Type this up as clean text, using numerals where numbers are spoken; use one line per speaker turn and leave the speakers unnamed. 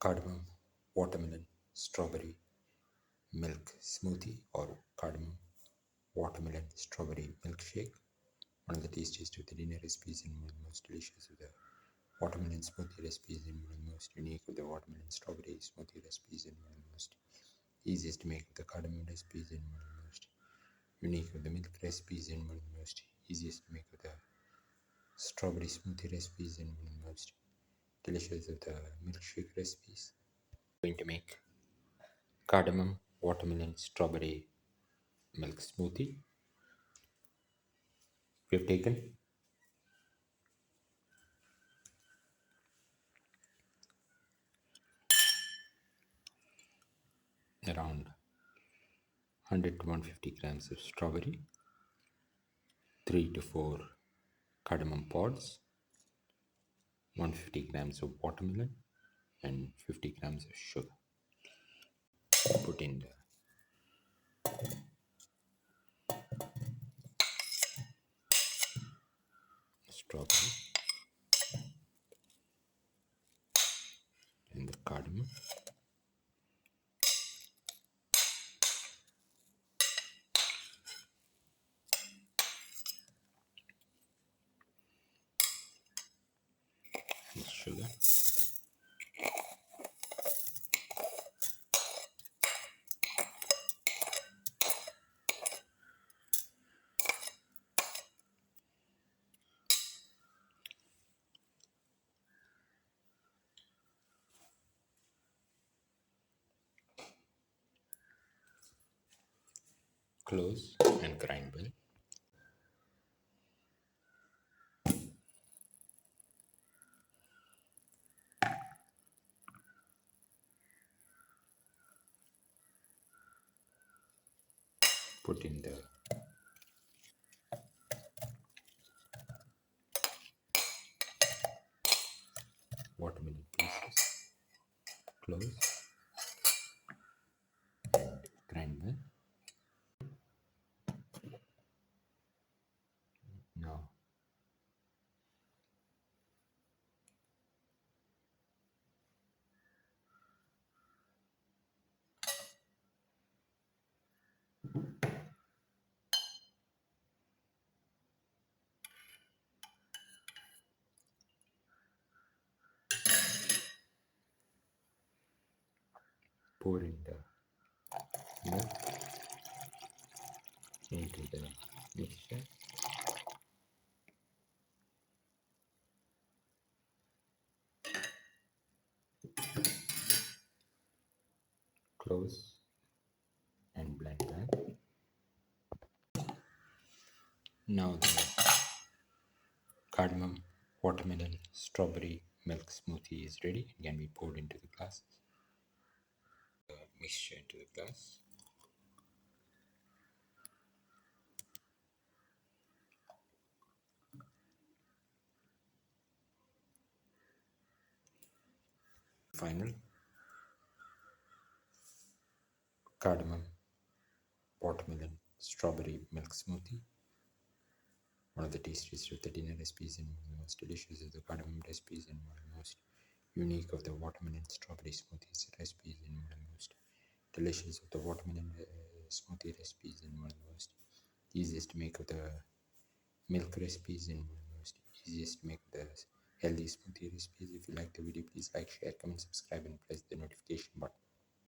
cardamom watermelon strawberry milk smoothie or cardamom watermelon strawberry milkshake. One of the tastiest of the dinner recipes and one of the most delicious of the watermelon smoothie recipes and one of the most unique of the watermelon strawberry smoothie recipes and one of the most easiest to make of the cardamom recipes and one of the most unique of the milk recipes and one of the most easiest to make of the strawberry smoothie recipes and one of the most delicious of the milkshake recipes. I'm going to make cardamom watermelon strawberry milk smoothie. We've taken around 100 to 150 grams of strawberry, 3 to 4 cardamom pods, 150 grams of watermelon, and 50 grams of sugar. Put in the strawberry and the cardamom. And sugar. Close and grind well. Put in the watermelon pieces. Close and grind well. Now pour in the milk into the mixture. Close and blend that. Now the cardamom watermelon strawberry milk smoothie is ready and can be poured into the glasses. The mixture into the glass. Final cardamom watermelon strawberry milk smoothie. One of the tastiest of the dinner recipes and one of the most delicious of the cardamom recipes and one of the most unique of the watermelon strawberry smoothies recipes and one of the most delicious of the watermelon smoothie recipes and one of the most easiest to make of the milk recipes and one of the most easiest to make of the healthy smoothie recipes. If you like the video, please like, share, comment, subscribe and press the